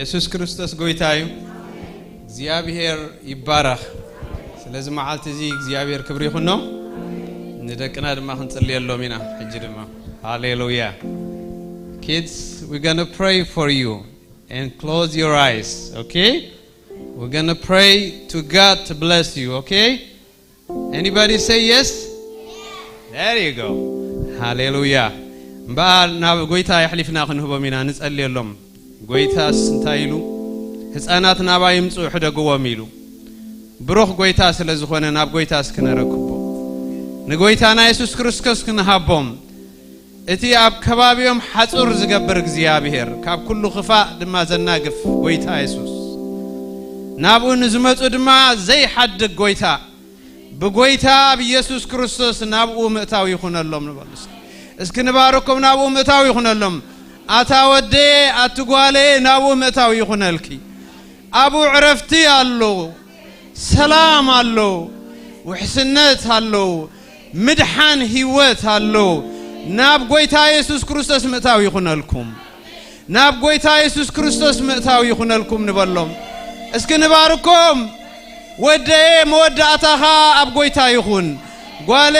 ኢየሱስ ክርስቶስ ጎይታዩ እግዚአብሔር ይባረክ ስለዚህ መዓልት እዚ እግዚአብሔር ክብር ይሁን ነው እንደቀና ድማ ክንጽልየሎም ኢና ሕጂ ድማ ሃሌሉያ kids we're going to pray for you and close your eyes okay we're going to pray to God to bless you okay anybody say yes there you go hallelujah ባና ጎይታ ይحلفና ክንህቦም ኢና ንጸልየሎም ጎይታስ እንታይሉ ህፃናት ናባ ይምጹ ሕደግዎም ኢሉ ብሩኽ ጎይታ ስለዝኾነ ናብ ጎይታስ ክነረክቦ ንጎይታና ኢየሱስ ክርስቶስ ክንሃቦም እቲ ኣብ ከባቢዮም ሓጹር ዝገብር እግዚአብሔር ካብ ኩሉ ኽፋእ ድማ ዘናግፍ ጎይታ ኢየሱስ ናብኡ ንዝመጹ ድማ ዘይሐድግ ጎይታ ብጎይታ ኢየሱስ ክርስቶስ ናብኡ ምእታው ይኹነሎም ንበልስ እስኪ ንባረኩም ናብኡ ምእታው ይኹነሎም አታወደ አትጓለ ናብኡ ምእታው ይኹነልኪ አቡ ዕረፍቲ አሎ ሰላም አሎ ወሕስነት አሎ ምድሓን ህይወት አሎ ናብ ጎይታ ኢየሱስ ክርስቶስ ምእታው ይኹነልኩም ናብ ጎይታ ኢየሱስ ክርስቶስ ምእታው ይኹነልኩም ንበሎም እስኪ ንባርኩም ወደ መወዳእታኻ ኣብ ጎይታ ይኹን ጓለ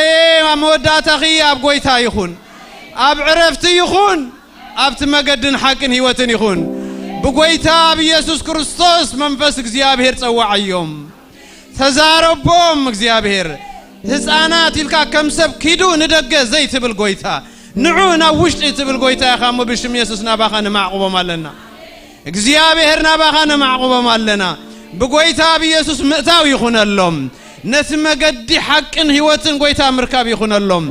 መወዳእታኺ ኣብ ጎይታ ይኹን ኣብ ዕረፍቲ ይኹን ኣብቲ መገድን ሓቅን ህይወትን ይኹን ብጎይታ ኢየሱስ ክርስቶስ መንፈስ እግዚአብሔር ጸዋዕዮም ተዛረቦም እግዚአብሔር ህፃናት ኢልካ ከም ሰብ ኪዱ ንደገ ዘይትብል ጎይታ ንዑና ውሽጢ ትብል ጎይታ ያኻሞ ብሽም ኢየሱስ ናባኻ ንማዕቆቦም ኣለና እግዚአብሔር ናባኻ ንማዕቆቦም ኣለና ብጎይታ ኢየሱስ ምእታው ይኹነሎም ነቲ መገዲ ሓቅን ህይወትን ጎይታ ምርካብ ይኹነሎም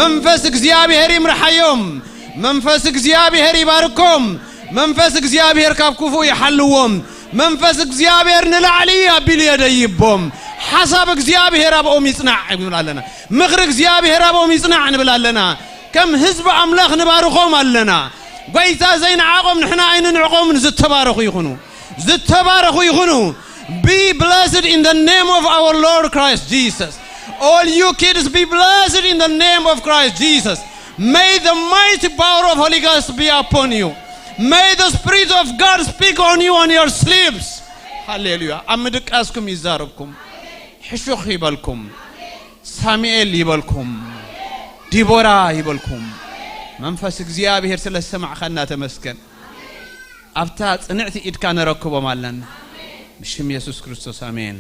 መንፈስ እግዚአብሔር ይምርሐዮም መንፈስ እግዚአብሔር ይባርኮም መንፈስ እግዚአብሔር ካብ ክፉ ይሐልዎም መንፈስ እግዚአብሔር ንላዕሊ አቢል የደይቦም حسب እግዚአብሔር አብኦም ይጽናዕ እንብላለና ምኽር እግዚአብሔር አብኦም ይጽናዕ እንብላለና ከም ህዝብ አምላኽ ንባርኾም ኣለና ጎይታ ዘይንዓቆም ንሕና አይንንዕቆም ዝተባረኹ ይኹኑ be blessed in the name of our Lord Christ Jesus all you kids be blessed in the name of Christ Jesus may the mighty power of Holy Ghost be upon you may the spirit of God speak on you on your sleeps hallelujah አምድቃስኩም ይዛረብኩም حشوخ يبالكم ساميل يبالكم ديبورا يبالكم منفس እግዚአብሔር ስለሰማዕ خنا ተመስገን አፍታ ጽንዕቲ ኢድ ካነ ረክቦ ማለን بشم ኢየሱስ ክርስቶስ አሜን